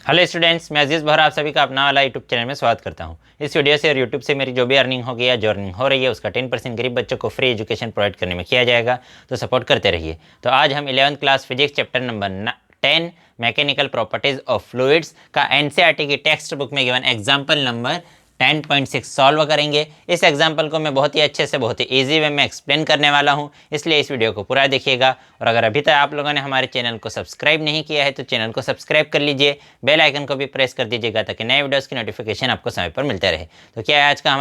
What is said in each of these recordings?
Hello students, मैं अजीज़ बहर आप सभी का अपना वाला यूट्यूब चैनल में स्वागत करता हूं। इस वीडियो से और यूट्यूब से मेरी जो भी अर्निंग होगी या जो अर्निंग हो रही है उसका 10% गरीब बच्चों को फ्री एजुकेशन प्रोवाइड करने में किया जाएगा, तो सपोर्ट करते रहिए। तो आज हम 11th class physics chapter number 10 mechanical properties of fluids का एनसीईआरटी की टेक्स्ट बुक में गिवन एग्जाम्पल नंबर 10.6 सॉल्व करेंगे। इस एग्जाम्पल को मैं बहुत ही अच्छे से बहुत ही इजी वे में एक्सप्लेन करने वाला हूं, इसलिए इस वीडियो को पूरा देखिएगा। और अगर अभी तक आप लोगों ने हमारे चैनल को सब्सक्राइब नहीं किया है तो चैनल को सब्सक्राइब कर लीजिए, बेल आइकन को भी प्रेस कर दीजिएगा ताकि नए वीडियोस की नोटिफिकेशन आपको समय पर मिलते रहे। तो क्या है आज का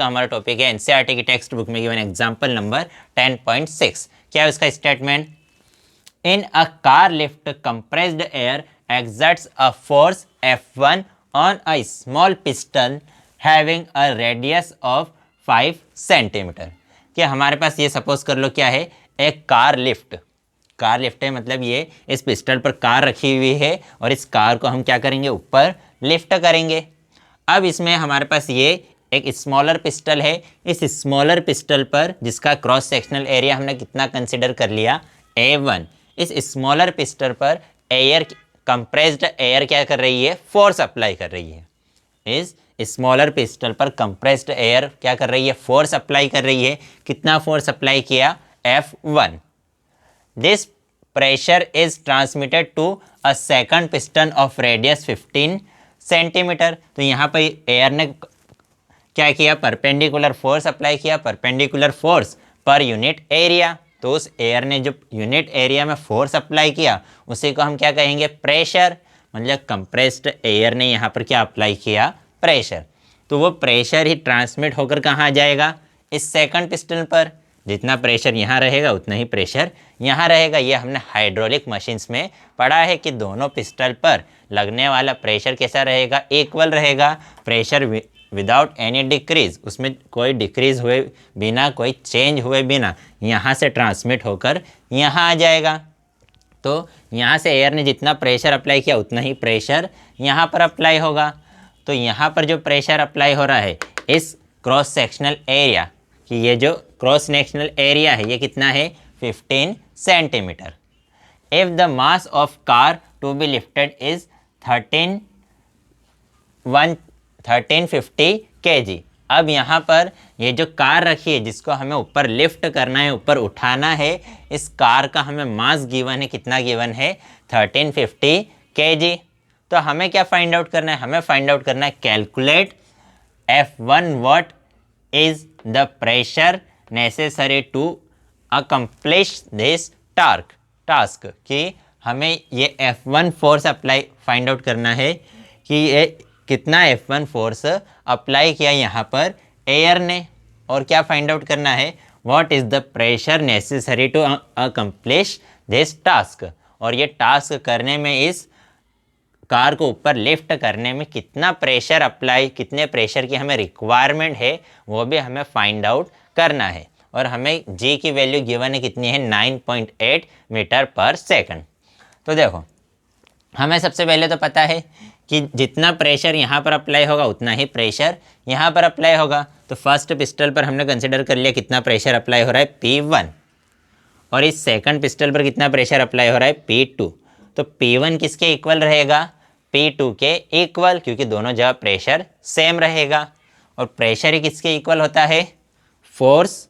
हमारा टॉपिक है एनसीईआरटी की टेक्स्ट बुक में गिवन एग्जाम्पल नंबर 10.6। क्या है उसका statement? In a car lift, compressed air exerts a force F1 on a small piston having a radius of 5 centimetre. क्या हमारे पास ये सपोज कर लो क्या है, एक कार लिफ्ट है, मतलब ये इस पिस्टन पर कार रखी हुई है और इस कार को हम क्या करेंगे, ऊपर लिफ्ट करेंगे। अब इसमें हमारे पास ये एक स्मॉलर पिस्टल है। इस स्मॉलर पिस्टल पर जिसका क्रॉस सेक्शनल एरिया हमने कितना कंसिडर कर लिया, A1। इस स्मॉलर पिस्टल पर एयर, कंप्रेस्ड एयर क्या कर रही है, फोर्स अप्लाई कर रही है। इस स्मॉलर पिस्टल पर कंप्रेस्ड एयर क्या कर रही है, फोर्स अप्लाई कर रही है। कितना फोर्स अप्लाई किया, F1। This pressure is transmitted to a second piston of radius 15 centimetre. तो यहाँ पर एयर ने क्या किया, परपेंडिकुलर फोर्स अप्लाई किया, परपेंडिकुलर फोर्स पर यूनिट एरिया। तो उस एयर ने जो यूनिट एरिया में फोर्स अप्लाई किया उसी को हम क्या कहेंगे, प्रेशर। मतलब कंप्रेस्ड एयर ने यहाँ पर क्या अप्लाई किया, प्रेशर। तो वो प्रेशर ही ट्रांसमिट होकर कहाँ जाएगा, इस सेकंड पिस्टन पर। जितना प्रेशर यहाँ रहेगा उतना ही प्रेशर यहाँ रहेगा। ये हमने हाइड्रोलिक मशीन्स में पढ़ा है कि दोनों पिस्टल पर लगने वाला प्रेशर कैसा रहेगा, इक्वल रहेगा। प्रेशर विदाउट एनी डिक्रीज, उसमें कोई डिक्रीज हुए बिना, कोई चेंज हुए बिना यहाँ से ट्रांसमिट होकर यहाँ आ जाएगा। तो यहाँ से एयर ने जितना प्रेशर अप्लाई किया उतना ही प्रेशर यहाँ पर अप्लाई होगा। तो यहाँ पर जो प्रेशर अप्लाई हो रहा है इस क्रॉस सेक्शनल एरिया कि ये जो क्रॉस सेक्शनल एरिया है ये कितना है, 15 centimetre. If the mass of car to be lifted is 1350 kg। अब यहाँ पर ये जो कार रखी है जिसको हमें ऊपर लिफ्ट करना है, ऊपर उठाना है, इस कार का हमें मास गिवन है, कितना गिवन है, 1350 kg। तो हमें क्या फाइंड आउट करना है, हमें फाइंड आउट करना है calculate F1 what is the pressure necessary to accomplish this task. कि हमें ये F1 force apply find out करना है कि ये कितना F1 फोर्स अप्लाई किया यहाँ पर एयर ने। और क्या फाइंड आउट करना है, what is the pressure necessary to accomplish this task. और ये टास्क करने में, इस कार को ऊपर लिफ्ट करने में कितना प्रेशर अप्लाई, कितने प्रेशर की हमें रिक्वायरमेंट है वो भी हमें फाइंड आउट करना है। और हमें जी की वैल्यू गिवन है, कितनी है, 9.8 मीटर पर सेकंड। तो देखो, हमें सबसे पहले तो पता है कि जितना प्रेशर यहाँ पर अप्लाई होगा उतना ही प्रेशर यहाँ पर अप्लाई होगा। तो फर्स्ट पिस्टल पर हमने कंसिडर कर लिया कितना प्रेशर अप्लाई हो रहा है, P1। और इस सेकंड पिस्टल पर कितना प्रेशर अप्लाई हो रहा है, P2। तो P1 किसके इक्वल रहेगा, P2 के इक्वल, क्योंकि दोनों जगह प्रेशर सेम रहेगा। और प्रेशर ही किसके इक्वल होता है, फोर्स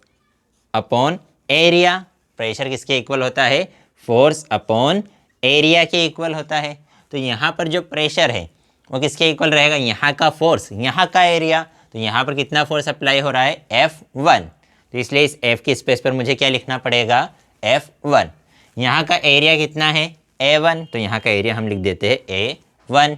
अपॉन एरिया। प्रेशर किसके इक्वल होता है, फोर्स अपॉन एरिया के इक्वल होता है। तो यहाँ पर जो प्रेशर है वो किसके इक्वल रहेगा, यहाँ का फोर्स, यहाँ का एरिया। तो यहाँ पर कितना फोर्स अप्लाई हो रहा है, F1। तो इसलिए इस F की स्पेस पर मुझे क्या लिखना पड़ेगा, F1। यहाँ का एरिया कितना है, A1। तो यहाँ का एरिया हम लिख देते हैं A1।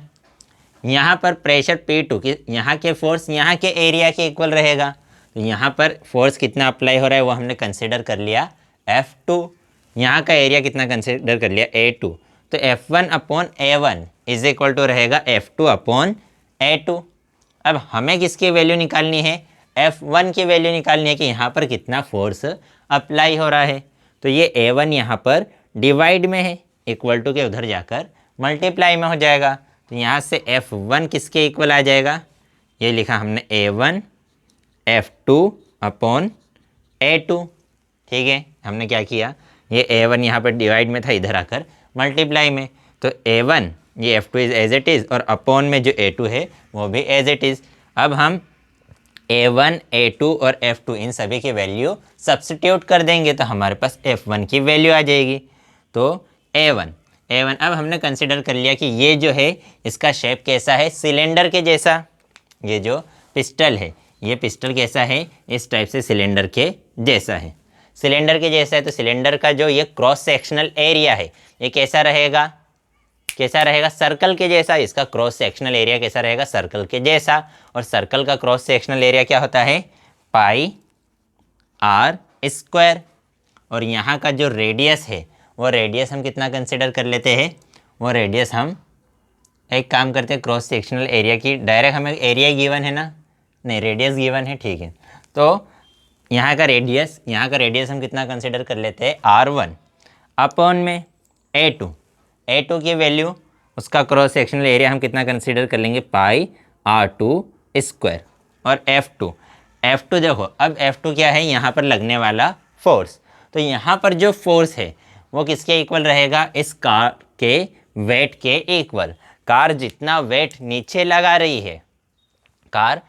यहाँ पर प्रेशर P2 की, यहाँ के फोर्स यहाँ के एरिया के इक्वल रहेगा। तो यहाँ पर फोर्स कितना अप्लाई हो रहा है वो हमने कंसिडर कर लिया, F2। यहाँ का एरिया कितना कंसिडर कर लिया, A2। तो F1 upon A1 is equal to रहेगा F2 अपॉन A2। अब हमें किसकी वैल्यू निकालनी है, F1 की वैल्यू निकालनी है कि यहाँ पर कितना फोर्स अप्लाई हो रहा है। तो ये A1 यहाँ पर डिवाइड में है, इक्वल टू के उधर जाकर मल्टीप्लाई में हो जाएगा। तो यहाँ से F1 किसके इक्वल आ जाएगा, ये लिखा हमने A1 F2 अपॉन A2। ठीक है, हमने क्या किया, ये A1 यहाँ पर डिवाइड में था, इधर आकर मल्टीप्लाई में। तो A1 ये F2 is as it is, और अपॉन में जो A2 है वो भी एज इट इज़। अब हम A1, A2 और F2 इन सभी की वैल्यू सब्स्टिट्यूट कर देंगे तो हमारे पास F1 की वैल्यू आ जाएगी। तो A1 अब हमने कंसिडर कर लिया कि ये जो है इसका शेप कैसा है, सिलेंडर के जैसा। ये जो पिस्टल है, ये पिस्टल कैसा है, इस टाइप से सिलेंडर के जैसा है। सिलेंडर के जैसा है तो सिलेंडर का जो ये क्रॉस सेक्शनल एरिया है ये कैसा रहेगा, कैसा रहेगा, सर्कल के जैसा। इसका क्रॉस सेक्शनल एरिया कैसा रहेगा, सर्कल के जैसा। और सर्कल का क्रॉस सेक्शनल एरिया क्या होता है, पाई आर स्क्वायर। और यहाँ का जो रेडियस है वो रेडियस हम कितना कंसिडर कर लेते हैं, वो रेडियस हम एक काम करते हैं, क्रॉस सेक्शनल एरिया की डायरेक्ट हमें एरिया गिवन है ना, नहीं रेडियस गिवन है, ठीक है। तो यहाँ का रेडियस हम कितना कंसिडर कर लेते हैं, R1 अपॉन में A2 की वैल्यू, उसका क्रॉस सेक्शनल एरिया हम कितना कंसिडर कर लेंगे, पाई R2 स्क्वायर। और F2 देखो, अब F2 क्या है, यहाँ पर लगने वाला फोर्स। तो यहाँ पर जो फोर्स है वो किसके इक्वल रहेगा, इस कार के वेट के इक्वल। कार जितना वेट नीचे लगा रही है, कार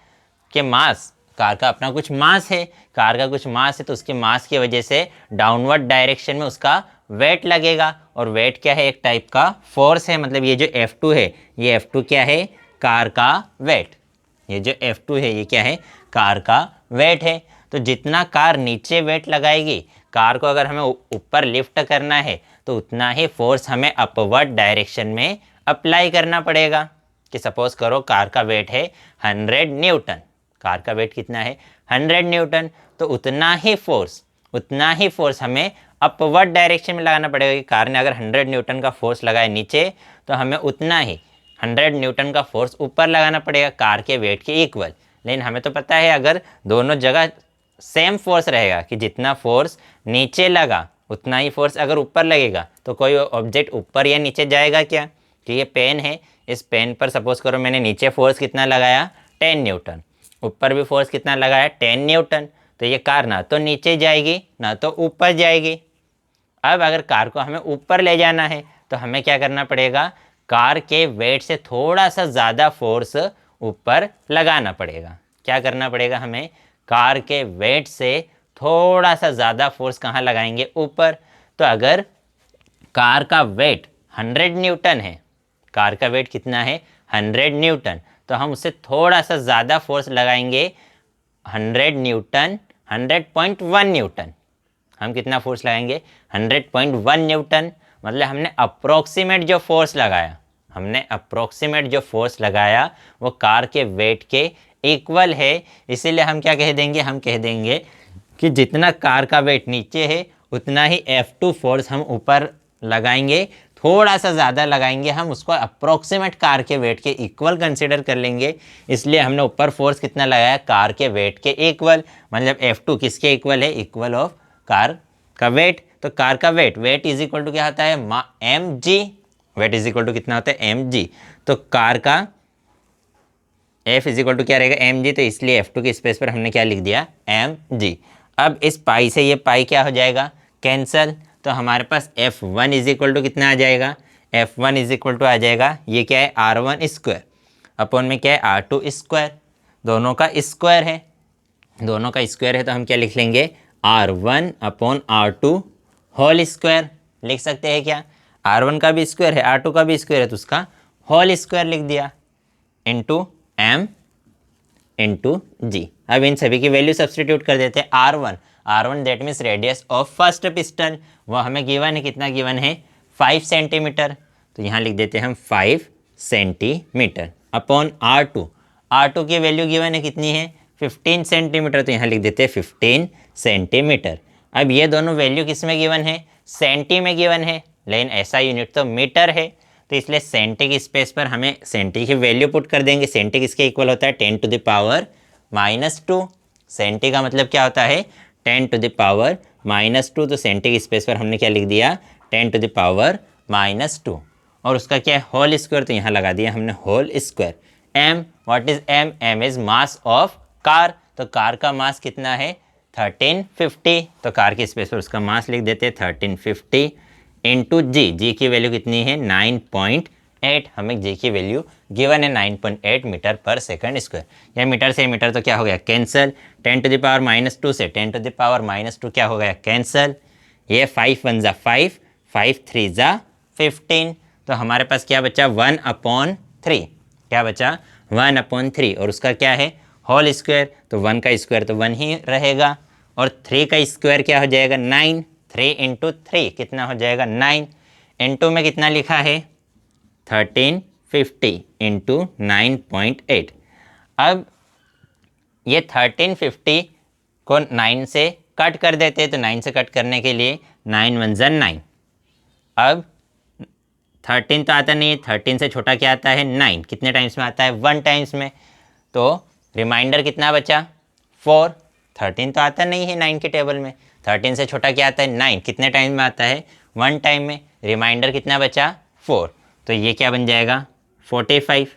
का अपना कुछ मास है, कार का कुछ मास है, तो उसके मास की वजह से डाउनवर्ड डायरेक्शन में उसका वेट लगेगा। और वेट क्या है, एक टाइप का फोर्स है। मतलब ये जो F2 है, ये F2 क्या है, कार का वेट। ये जो F2 है ये क्या है, कार का वेट है। तो जितना कार नीचे वेट लगाएगी, कार को अगर हमें ऊपर लिफ्ट करना है तो उतना ही फोर्स हमें अपवर्ड डायरेक्शन में अप्लाई करना पड़ेगा। कि सपोज करो कार का वेट है 100 न्यूटन, कार का वेट कितना है, 100 न्यूटन। तो उतना ही फोर्स हमें अपवर्ड डायरेक्शन में लगाना पड़ेगा। कि कार ने अगर 100 न्यूटन का फोर्स लगाया नीचे, तो हमें उतना ही 100 न्यूटन का फोर्स ऊपर लगाना पड़ेगा कार के वेट के इक्वल। लेकिन हमें तो पता है अगर दोनों जगह सेम फोर्स रहेगा, कि जितना फोर्स नीचे लगा उतना ही फोर्स अगर ऊपर लगेगा, तो कोई ऑब्जेक्ट ऊपर या नीचे जाएगा क्या। कि ये पेन है, इस पेन पर सपोज करो मैंने नीचे फोर्स कितना लगाया, 10 न्यूटन, ऊपर भी फोर्स कितना लगाया, 10 न्यूटन। तो ये कार ना तो नीचे जाएगी ना तो ऊपर जाएगी। अब अगर कार को हमें ऊपर ले जाना है तो हमें क्या करना पड़ेगा, कार के वेट से थोड़ा सा ज़्यादा फोर्स ऊपर लगाना पड़ेगा। क्या करना पड़ेगा हमें, कार के वेट से थोड़ा सा ज़्यादा फोर्स कहाँ लगाएंगे, ऊपर। तो अगर कार का वेट 100 न्यूटन है, कार का वेट कितना है, 100 न्यूटन, तो हम उससे थोड़ा सा ज़्यादा फोर्स लगाएंगे, 100 न्यूटन, 100.1 न्यूटन। हम कितना फोर्स लगाएंगे, 100.1 न्यूटन। मतलब हमने अप्रोक्सीमेट जो फोर्स लगाया वो कार के वेट के इक्वल है। इसीलिए हम क्या कह देंगे, हम कह देंगे कि जितना कार का वेट नीचे है उतना ही F2 फोर्स हम ऊपर लगाएंगे, थोड़ा सा ज़्यादा लगाएंगे, हम उसको अप्रोक्सीमेट कार के वेट के इक्वल कंसिडर कर लेंगे। इसलिए हमने ऊपर फोर्स कितना लगाया, कार के वेट के इक्वल। मतलब F2 किसके इक्वल है, इक्वल ऑफ कार का वेट। तो कार का वेट इज इक्वल टू क्या होता है, mg। Weight is equal to कितना होता है, mg। तो कार का F इज इक्वल टू क्या रहेगा, mg। तो इसलिए F2 के स्पेस पर हमने क्या लिख दिया, mg। अब इस पाई से ये पाई क्या हो जाएगा, कैंसल। तो हमारे पास F1 इज इक्वल टू कितना आ जाएगा, F1 इज इक्वल टू आ जाएगा, ये क्या है, R1 स्क्वायर अपॉन में क्या है, R2 स्क्वायर। दोनों का स्क्वायर है, तो हम क्या लिख लेंगे, R1 upon R2 whole square लिख सकते हैं क्या। R1 का भी स्क्वायर है, R2 का भी स्क्वायर है, तो उसका होल स्क्वायर लिख दिया, इंटू M इंटू G। अब इन सभी की वैल्यू सब्सटीट्यूट कर देते हैं। R1 that means radius of first piston, वह हमें गिवन है, कितना गिवन है, 5 सेंटीमीटर। तो यहाँ लिख देते हैं हम 5 सेंटीमीटर अपॉन R2 की वैल्यू गिवन है, कितनी है, 15 सेंटीमीटर। तो यहाँ लिख देते हैं 15 सेंटीमीटर। अब ये दोनों वैल्यू किस में गिवन है, सेंटी में गिवन है, लेकिन ऐसा यूनिट तो मीटर है। तो इसलिए सेंटी की स्पेस पर हमें सेंटी की वैल्यू पुट कर देंगे। सेंटी किसके इक्वल होता है, 10 टू द पावर -2। सेंटी का मतलब क्या होता है, 10 टू द पावर -2। तो सेंटी की स्पेस पर हमने क्या लिख दिया, 10 टू द पावर -2। और उसका क्या है, होल स्क्वायर। तो यहाँ लगा दिया हमने whole square. m, what is m, m is mass of car. तो कार का मास कितना है, 1350। तो कार की स्पेस पर उसका मास लिख देते हैं 1350 इंटू जी की वैल्यू कितनी है, 9.8 9.8 हमें जी की वैल्यू गिवन है 9.8 मीटर पर सेकंड स्क्वायर। यह मीटर से मीटर तो क्या हो गया कैंसल, 10⁻⁻2 से 10⁻⁻2 क्या हो गया कैंसल, ये 5 1 ज़ा 5, 5 3 ज़ा 15, तो हमारे पास क्या बचा 1/3, क्या बचा 1/3, और उसका क्या है होल स्क्वायर, तो 1 का स्क्वायर तो 1 ही रहेगा, और 3 का स्क्वायर क्या हो जाएगा 9, 3 × 3 कितना हो जाएगा 9, इंटू में कितना लिखा है 1350 × 9.8। अब ये 1350 को 9 से कट कर देते हैं, तो 9 से कट करने के लिए 9 1 ज़ा 9, अब 13 तो आता नहीं है, 13 से छोटा क्या आता है 9, कितने टाइम्स में आता है 1 टाइम्स में, तो रिमाइंडर कितना बचा 4, 13 तो आता नहीं है 9 के टेबल में, 13 से छोटा क्या आता है 9, कितने टाइम में आता है 1 टाइम में, रिमाइंडर कितना बचा 4, तो ये क्या बन जाएगा 45,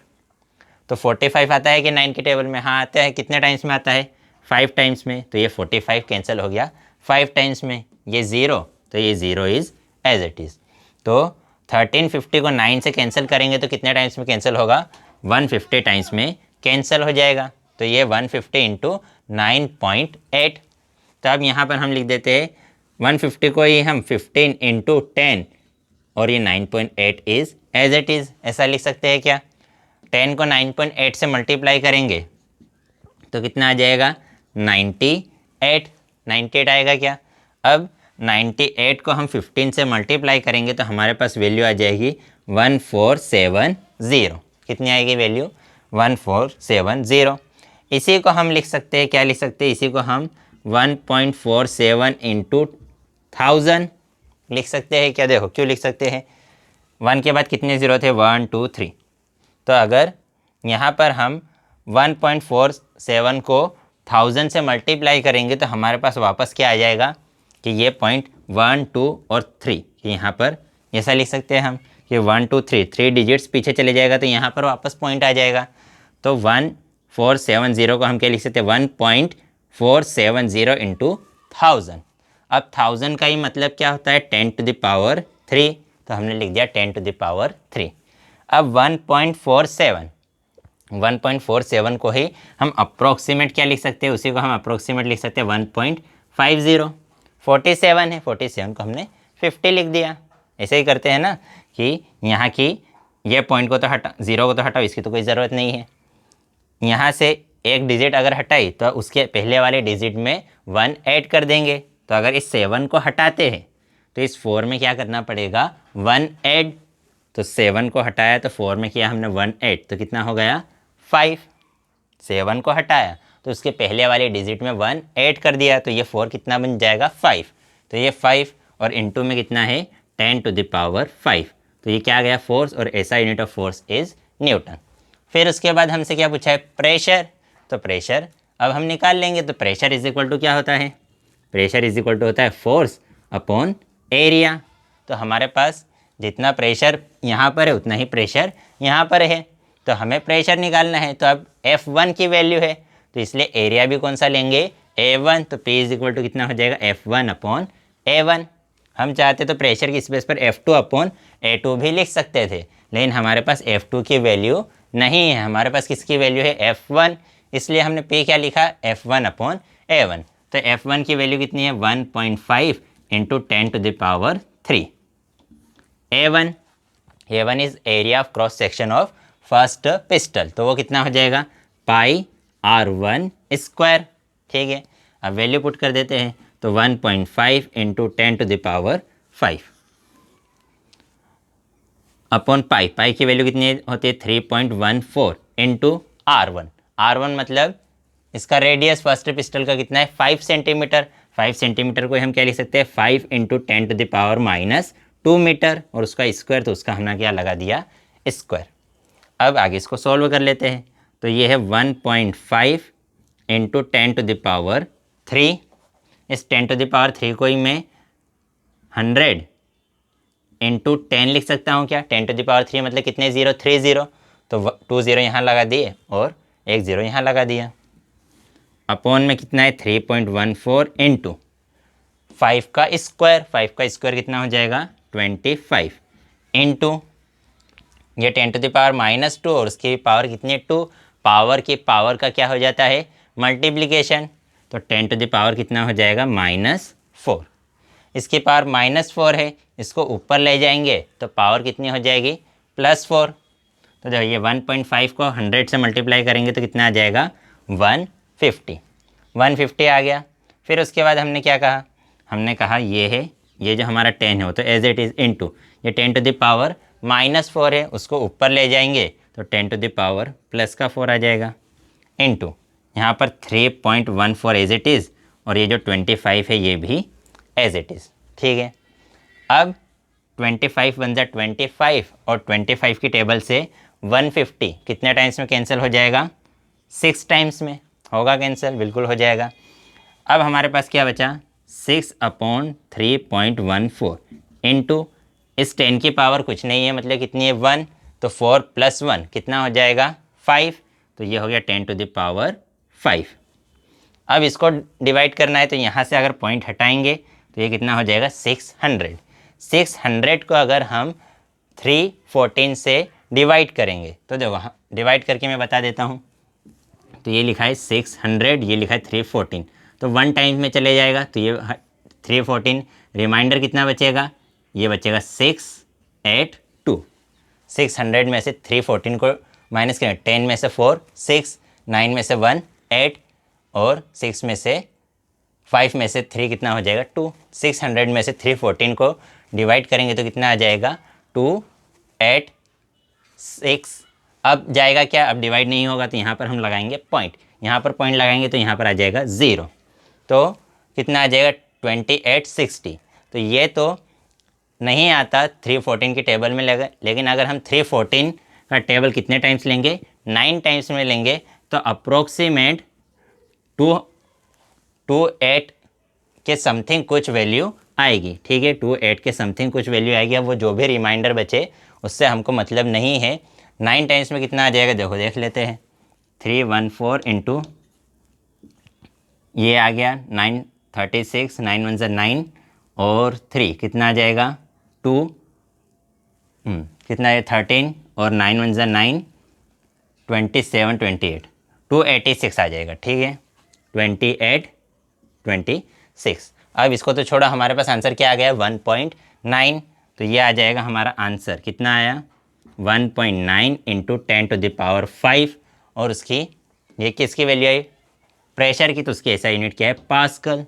तो 45 आता है कि 9 के टेबल में, हाँ आता है, कितने टाइम्स में आता है 5 टाइम्स में, तो ये 45 कैंसिल हो गया 5 टाइम्स में, ये 0, तो ये 0 इज़ एज इट इज़। तो 1350 को 9 से कैंसिल करेंगे तो कितने टाइम्स में कैंसिल होगा 150 टाइम्स में कैंसिल हो जाएगा, तो ये 150 × 9.8, तो अब यहाँ पर हम लिख देते हैं 150 को ही हम 15 × 10 और ये 9.8 इज़ एज इट इज़, ऐसा लिख सकते हैं क्या, 10 को 9.8 से मल्टीप्लाई करेंगे तो कितना आ जाएगा 98, 98 आएगा क्या, अब 98 को हम 15 से मल्टीप्लाई करेंगे तो हमारे पास वैल्यू आ जाएगी 1470, कितनी आएगी वैल्यू 1470। इसी को हम लिख सकते हैं, क्या लिख सकते हैं, इसी को हम 1.47 × 1000 लिख सकते हैं क्या, देखो क्यों लिख सकते हैं, 1 के बाद कितने ज़ीरो थे 1 2 3, तो अगर यहाँ पर हम 1.47 को 1000 से मल्टीप्लाई करेंगे तो हमारे पास वापस क्या आ जाएगा कि ये पॉइंट 1 2 और 3, यहाँ पर ऐसा लिख सकते हैं हम कि 1 2 3 3 डिजिट्स पीछे चले जाएगा तो यहाँ पर वापस पॉइंट आ जाएगा, तो 1470 को हम क्या लिख सकते हैं 1.470 × 1000। अब 1000 का ही मतलब क्या होता है 10⁻3, तो हमने लिख दिया 10⁻3। अब 1.47 को ही हम अप्रोक्सीमेट क्या लिख सकते हैं, उसी को हम अप्रोक्सीमेट लिख सकते हैं 1.50, 47 है, 47 को हमने 50 लिख दिया। ऐसे ही करते हैं ना कि यहाँ की ये पॉइंट को तो हटा, 0 को तो हटाओ, इसकी तो कोई ज़रूरत नहीं है, यहाँ से एक डिजिट अगर हटाई तो उसके पहले वाले डिजिट में 1 ऐड कर देंगे, तो अगर इस 7 को हटाते हैं तो इस 4 में क्या करना पड़ेगा 1 ऐड, तो 7 को हटाया तो 4 में किया हमने 1 ऐड, तो कितना हो गया 5, 7 को हटाया तो उसके पहले वाले डिजिट में 1 ऐड कर दिया, तो ये 4 कितना बन जाएगा 5, तो ये 5 और इनटू में कितना है 10⁵, तो ये क्या आ गया फोर्स, और ऐसा unit of force is Newton. फिर उसके बाद हमसे क्या पूछा है प्रेशर, तो प्रेशर अब हम निकाल लेंगे, तो प्रेशर इज इक्वल टू क्या होता है, प्रेशर इज इक्वल टू होता है फोर्स अपॉन एरिया, तो हमारे पास जितना प्रेशर यहाँ पर है उतना ही प्रेशर यहाँ पर है, तो हमें प्रेशर निकालना है, तो अब F1 की वैल्यू है तो इसलिए एरिया भी कौन सा लेंगे A1, तो P इज इक्वल टू कितना हो जाएगा F1 अपॉन A1। हम चाहते तो प्रेशर की स्पेस पर F2 अपॉन A2 भी लिख सकते थे, लेकिन हमारे पास F2 की वैल्यू नहीं है, हमारे पास किसकी वैल्यू है F1, इसलिए हमने P क्या लिखा F1 अपॉन A1, तो F1 की वैल्यू कितनी है 1.5 × 10⁻3। A1 is area of cross section of first pistol, तो वो कितना हो जाएगा πr1², ठीक है। अब वैल्यू पुट कर देते हैं, तो 1.5 × 10⁵ अपॉन पाई की वैल्यू कितनी होती है 3.14 × r1, r1 मतलब इसका रेडियस फर्स्ट पिस्टल का कितना है 5 सेंटीमीटर, 5 सेंटीमीटर को हम क्या लिख सकते हैं 5 × 10⁻² मीटर, और उसका स्क्वायर तो उसका हमने क्या लगा दिया स्क्वायर। अब आगे इसको सॉल्व कर लेते हैं, तो ये है 1.5 × 10⁻3, इस 10⁻3 को ही मैं 100 × 10 लिख सकता हूँ क्या, 10⁻3 मतलब कितने ज़ीरो 3 ज़ीरो, तो 2 ज़ीरो यहाँ लगा दिए और 1 ज़ीरो यहाँ लगा दिया, अपॉन में कितना है 3.14 × 5 का स्क्वायर, 5 का स्क्वायर कितना हो जाएगा 25 इंटू ये 10⁻⁻² और उसकी पावर कितनी है 2, पावर की पावर का क्या हो जाता है मल्टीप्लिकेशन, तो 10 कितना हो जाएगा -4। इसकी पावर -4 है, इसको ऊपर ले जाएंगे तो पावर कितनी हो जाएगी +4। तो जब ये 1.5 को 100 से मल्टीप्लाई करेंगे तो कितना आ जाएगा 150। 150 आ गया। फिर उसके बाद हमने क्या कहा, हमने कहा ये है, ये जो हमारा 10 है वो तो एज इट इज़ इनटू ये 10⁻⁻4 है, उसको ऊपर ले जाएंगे तो 10⁻+4 आ जाएगा, इनटू यहाँ पर 3.14 एज इट इज़, और ये जो 25 है ये भी एज इट इज़। ठीक है, अब 25 बन जाए 25 और 25 की टेबल से 150 कितने टाइम्स में कैंसिल हो जाएगा 6 टाइम्स में होगा कैंसिल, बिल्कुल हो जाएगा। अब हमारे पास क्या बचा 6/3.14 इनटू इस 10 की पावर कुछ नहीं है, मतलब कितनी है 1, तो 4 + 1 कितना हो जाएगा 5, तो ये हो गया 10⁵। अब इसको डिवाइड करना है तो यहाँ से अगर पॉइंट हटाएंगे तो ये कितना हो जाएगा 600। 600 को अगर हम 314 से डिवाइड करेंगे तो देखो डिवाइड करके मैं बता देता हूँ। तो ये लिखा है 600, ये लिखा है 314, तो 1 टाइम में चले जाएगा तो ये 314, रिमाइंडर कितना बचेगा, ये बचेगा 682। 600 में से 314 को माइनस करें, 10 में से 4 6, 9 में से 1 8 और 6 में से 5 में से 3 कितना हो जाएगा 2। 600 में से 314 को डिवाइड करेंगे तो कितना आ जाएगा 286। अब जाएगा क्या, अब डिवाइड नहीं होगा तो यहाँ पर हम लगाएंगे पॉइंट, यहाँ पर पॉइंट लगाएंगे तो यहाँ पर आ जाएगा 0, तो कितना आ जाएगा 2860। तो ये तो नहीं आता 314 की टेबल में लगा, लेकिन अगर हम 314 का टेबल कितने टाइम्स लेंगे 9 टाइम्स में लेंगे तो अप्रोक्सीमेट 228 के समथिंग कुछ वैल्यू आएगी। ठीक है, 28 के समथिंग कुछ वैल्यू आएगी। अब वो जो भी रिमाइंडर बचे उससे हमको मतलब नहीं है। 9 टाइम्स में कितना आ जाएगा देखो, देख लेते हैं। 314 इंटू ये आ गया 936, 9 1 9 और 3 कितना आ जाएगा 2, कितना है 13 और 9 1 9, 27 28, 286 आ जाएगा। ठीक है, 28 26। अब इसको तो छोड़ा, हमारे पास आंसर क्या आ गया 1.9, तो ये आ जाएगा हमारा आंसर कितना आया 1.9 इंटू 10⁵, और उसकी ये किसकी वैल्यू आई प्रेशर की, तो उसकी ऐसा यूनिट क्या है पास्कल।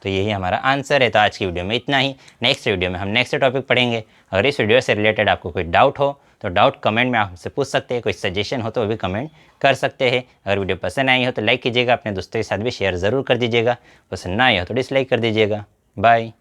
तो यही हमारा आंसर है। तो आज की वीडियो में इतना ही। नेक्स्ट वीडियो में हम नेक्स्ट टॉपिक पढ़ेंगे। अगर इस वीडियो से रिलेटेड आपको कोई डाउट हो तो डाउट कमेंट में आप हमसे पूछ सकते हैं, कोई सजेशन हो तो वो भी कमेंट कर सकते हैं। अगर वीडियो पसंद आई हो तो लाइक कीजिएगा, अपने दोस्तों के साथ भी शेयर ज़रूर कर दीजिएगा, पसंद ना आई हो तो डिसलाइक कर दीजिएगा। बाय।